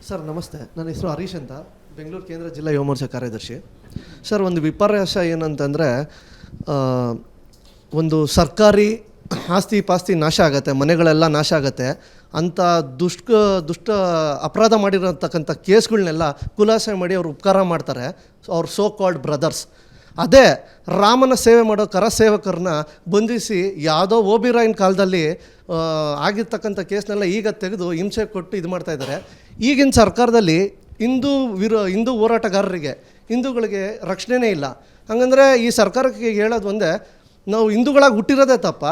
Sir ನಮಸ್ತೆ, ನನ್ನ ಹೆಸರು ಹರೀಶ್ ಅಂತ, ಬೆಂಗಳೂರು ಕೇಂದ್ರ ಜಿಲ್ಲಾ ಯುವ ಮೋರ್ಚಾ ಕಾರ್ಯದರ್ಶಿ. ಸರ್, ಒಂದು ವಿಪರ್ಯಾಸ ಏನಂತಂದರೆ, ಒಂದು ಸರ್ಕಾರಿ ಆಸ್ತಿ ಪಾಸ್ತಿ ನಾಶ ಆಗುತ್ತೆ, ಮನೆಗಳೆಲ್ಲ ನಾಶ ಆಗುತ್ತೆ ಅಂತ ದುಷ್ಟ ಅಪರಾಧ ಮಾಡಿರತಕ್ಕಂಥ ಕೇಸ್ಗಳನ್ನೆಲ್ಲ ಖುಲಾಸೆ ಮಾಡಿ ಅವ್ರು ಉಪಕಾರ ಮಾಡ್ತಾರೆ, ಅವ್ರ ಸೋ ಕಾಲ್ಡ್ ಬ್ರದರ್ಸ್. ಅದೇ ರಾಮನ ಸೇವೆ ಮಾಡೋ ಕರಸೇವಕರನ್ನ ಬಂಧಿಸಿ ಯಾವುದೋ ಓಬಿರಾಯನ್ ಕಾಲದಲ್ಲಿ ಆಗಿರ್ತಕ್ಕಂಥ ಕೇಸ್ನೆಲ್ಲ ಈಗ ತೆಗೆದು ಹಿಂಸೆ ಕೊಟ್ಟು ಇದು ಮಾಡ್ತಾಯಿದ್ದಾರೆ. ಈಗಿನ ಸರ್ಕಾರದಲ್ಲಿ ಹಿಂದೂ ಹೋರಾಟಗಾರರಿಗೆ, ಹಿಂದೂಗಳಿಗೆ ರಕ್ಷಣೆನೇ ಇಲ್ಲ. ಹಂಗಂದರೆ ಈ ಸರ್ಕಾರಕ್ಕೆ ಹೇಳೋದು ಒಂದೇ, ನಾವು ಹಿಂದೂಗಳಾಗಿ ಹುಟ್ಟಿರೋದೇ ತಪ್ಪ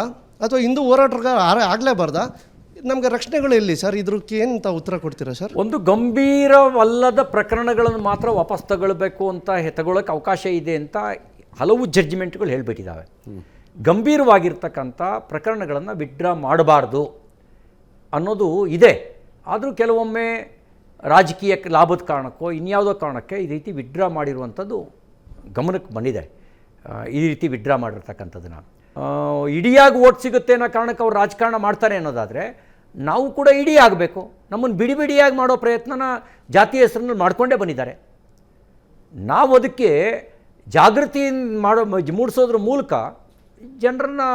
ಅಥವಾ ಹಿಂದೂ ಹೋರಾಟಗಾರ ಆಗಲೇಬಾರ್ದ? ನಮಗೆ ರಕ್ಷಣೆಗಳು ಎಲ್ಲಿ ಸರ್? ಇದ್ರಕ್ಕೆ ಏನಂತ ಉತ್ತರ ಕೊಡ್ತೀರಾ ಸರ್? ಒಂದು ಗಂಭೀರವಲ್ಲದ ಪ್ರಕರಣಗಳನ್ನು ಮಾತ್ರ ವಾಪಸ್ ತಗೊಳ್ಬೇಕು ಅಂತ ತಗೊಳ್ಳೋಕೆ ಅವಕಾಶ ಇದೆ ಅಂತ ಹಲವು ಜಡ್ಜ್ಮೆಂಟ್ಗಳು ಹೇಳಿಬಿಟ್ಟಿದ್ದಾವೆ. ಗಂಭೀರವಾಗಿರ್ತಕ್ಕಂಥ ಪ್ರಕರಣಗಳನ್ನು ವಿಡ್ರಾ ಮಾಡಬಾರ್ದು ಅನ್ನೋದು ಇದೆ. ಆದರೂ ಕೆಲವೊಮ್ಮೆ ರಾಜಕೀಯ ಲಾಭದ ಕಾರಣಕ್ಕೋ ಇನ್ಯಾವುದೋ ಕಾರಣಕ್ಕೆ ಈ ರೀತಿ ವಿಡ್ರಾ ಮಾಡಿರುವಂಥದ್ದು ಗಮನಕ್ಕೆ ಬಂದಿದೆ. ಈ ರೀತಿ ವಿಡ್ರಾ ಮಾಡಿರ್ತಕ್ಕಂಥದ್ದನ್ನು ಇಡಿಯಾಗಿ ಓಟ್ ಸಿಗುತ್ತೆ ಅನ್ನೋ ಕಾರಣಕ್ಕೆ ಅವ್ರು ರಾಜಕಾರಣ ಮಾಡ್ತಾರೆ ಅನ್ನೋದಾದರೆ, ನಾವು ಕೂಡ ಇಡೀ ಆಗಬೇಕು. ನಮ್ಮನ್ನು ಬಿಡಿಯಾಗಿ ಮಾಡೋ ಪ್ರಯತ್ನನ ಜಾತಿ ಹೆಸರಿನಲ್ಲಿ ಮಾಡಿಕೊಂಡೇ ಬಂದಿದ್ದಾರೆ. ನಾವು ಅದಕ್ಕೆ ಜಾಗೃತಿ ಮೂಡಿಸೋದ್ರ ಮೂಲಕ ಜನರನ್ನು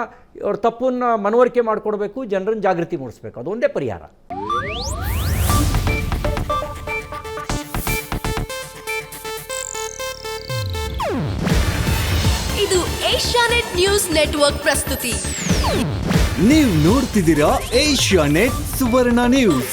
ಅವ್ರ ತಪ್ಪನ್ನು ಮನವರಿಕೆ ಮಾಡಿಕೊಡ್ಬೇಕು, ಜನರನ್ನು ಜಾಗೃತಿ ಮೂಡಿಸ್ಬೇಕು. ಅದೊಂದೇ ಪರಿಹಾರ. ಇದು ಏಷ್ಯಾನೆಟ್ ನ್ಯೂಸ್ ನೆಟ್ವರ್ಕ್ ಪ್ರಸ್ತುತಿ. ನೀವು ನೋಡ್ತಿದ್ದೀರಾ ಏಷ್ಯಾನೆಟ್ ಸುವರ್ಣ ನ್ಯೂಸ್.